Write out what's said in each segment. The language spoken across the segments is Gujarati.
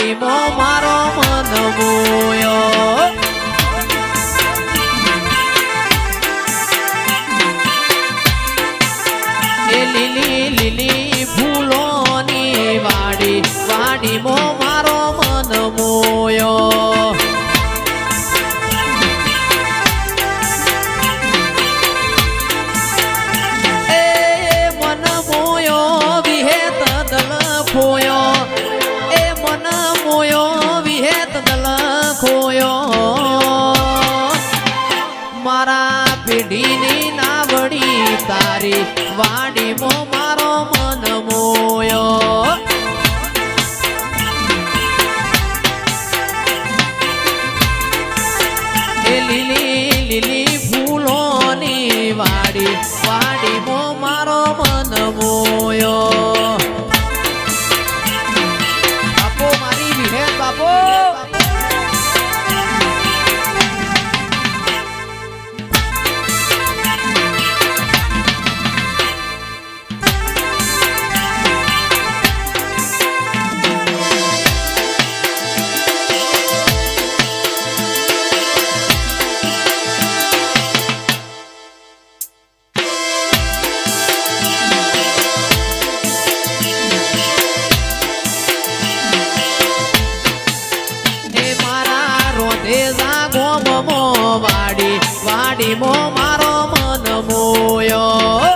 વાડીમો મારો મન મોયો એ લીલી લીલી ફૂલોની વાડી વાડીમો મારો મન મોયો મારા પેઢીની નાવડી તારી વાડીમો મારો મન મોયો એ લીલી લીલી ફૂલોની વાડી વાડીમો મારો મન મોયો બાપો મારી વિહેત બાપો વાડી વાડીમો મારો મન મોયો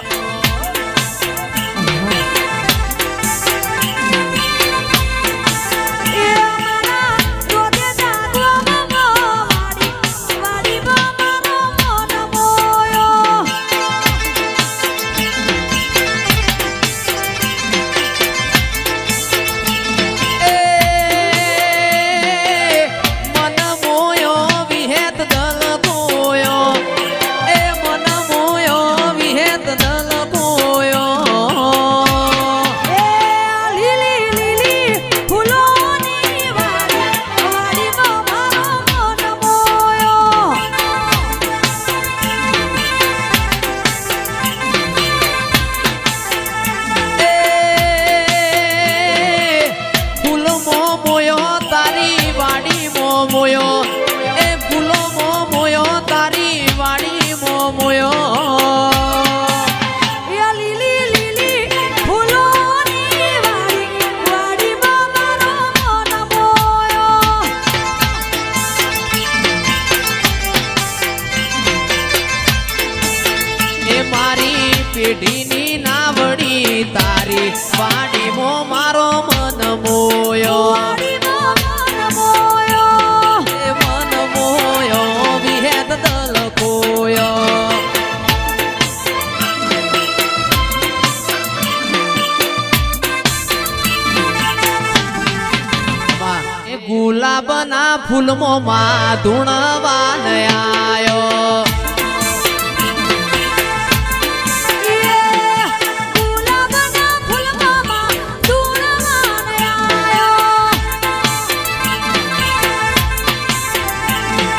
મોયો એ ફૂલો મોયો તારી વાડી મોયો એ લીલી લીલી ફૂલોની વાડી મારો મન મોયો એ મારી પેઢીની નાવડી તારી વાડી મારો મન મોયો ગુલાબના ફૂલમો માં ધૂણવાન આયો ગુલાબના ફૂલમો માં ધૂણવાન આયો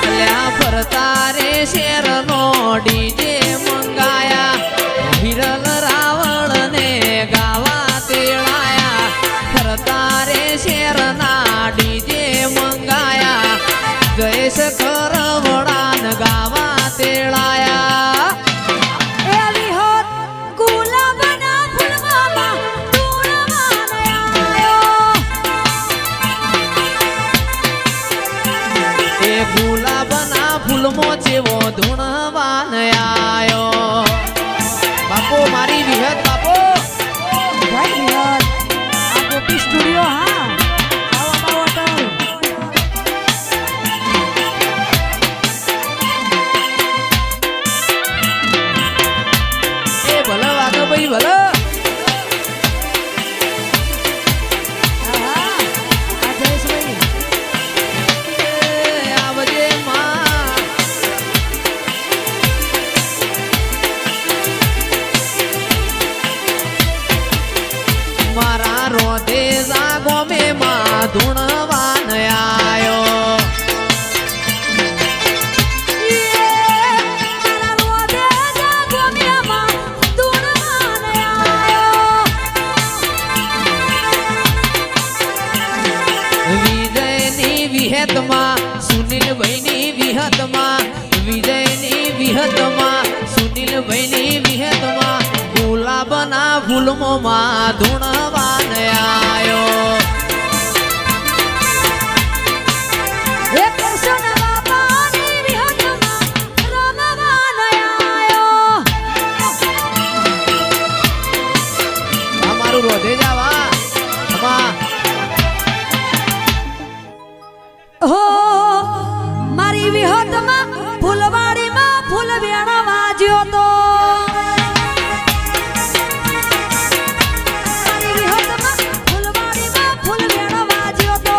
લ્યા ફરતા રે શેરનો ડીજે મંગાયા વિરલ રાવણ ને ગાવા તેડાયા ફરતા રે શેરના ડીજે મંગાયા જયેશ કરવડાન ગાવા તેડાયા એ વિહોત ગુલાબના ફૂલમાં ધૂણવાન આયો એ ગુલાબના ફૂલમો જેવો ધૂણવાન આયો બાપો મારી વિહત બાપો જય વિહત આ ગોપી સ્ટુડિયો હા ભાઈ ભલે આવજે માં વિહતમાં સુનિલ ભાઈની વિહતમાં ગુલાબના ફૂલમાં ધૂણવાન આયો અમારું રોધે જાવા હો મારી વિહતમાં ફૂલવાડીમાં ફૂલ વેણ વાજ્યો તો મારી વિહતમાં ફૂલવાડીમાં ફૂલ વેણ વાજ્યો તો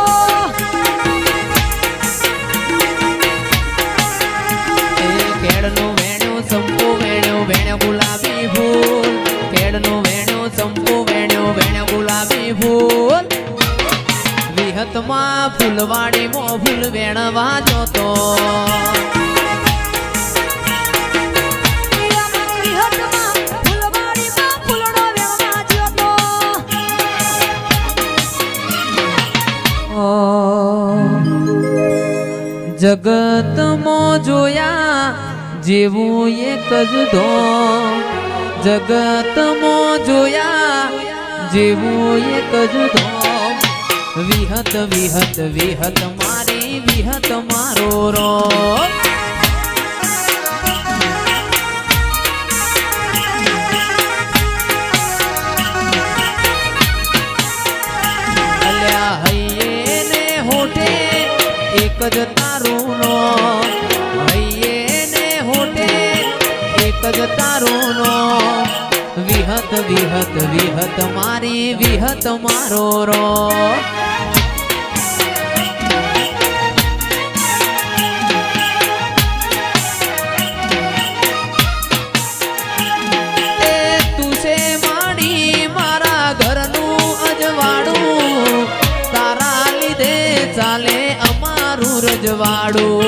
એ કેળનું વેણ્યું સંપુ વેણ્યું વેણ ગુલાબી ફૂલ કેળનું વેણ્યું સંપુ વેણ્યું વેણ ગુલાબી ફૂલ વિહતમાં ફૂલવાડીમાં ફૂલ વેણ વાજો તો જગતમાં જોયા જેવું એક જ ધોમ જગતમાં જોયા જેવું એક જ ધોમ વિહત વિહત વિહત મારી વિહત મારો રો અલ્યા હૈયે ને હોઠે એક જ તારું નો હૈયે ને હોઠે એક જ તારું નો વિહત વિહત વિહત મારી વિહત મારો રો એ તું છે માડી મારા ઘરનું અજવાળું તારા લીધે ચાલે અમારું રજવાડું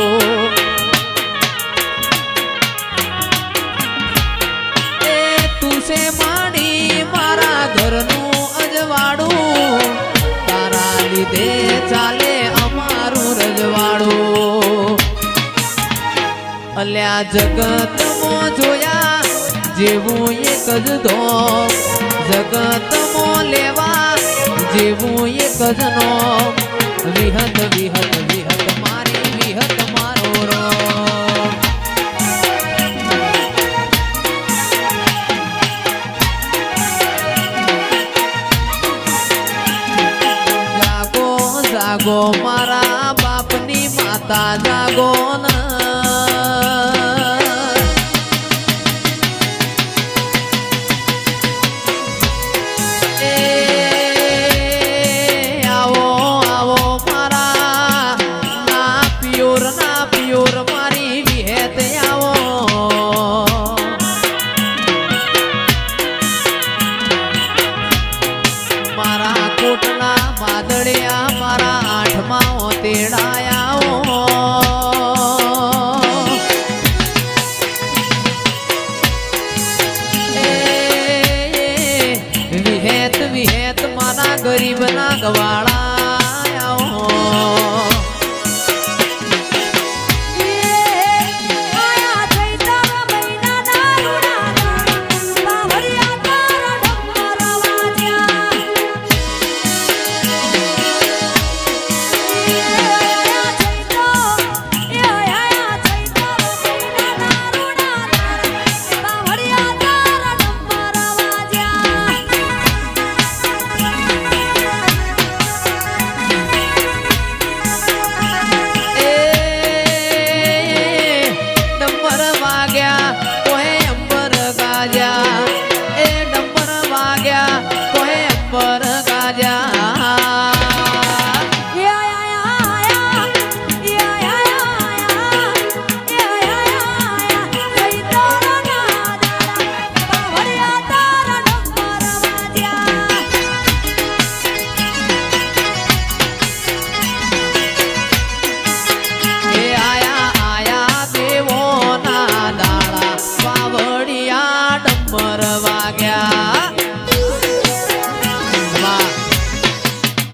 એ તું છે માડી મારા ઘરનું અજવાળું તારા લીધે ચાલે અમારું રજવાડું અલ્યા જગતમાં જોયા જેવું એક જ ધોમ જગતમાં લેવા જેવું એક જ નોમ વિહત વિહત વિહત મારી વિહત મારો રો જાગો જાગો મારા બાપની માતા જાગો ન મારી વિહેત આવો મારા કોટના માદળિયા મારા આઠમાં તેડાયા વિહેત વિહેત મારા ગરીબના ગવાળા પાવર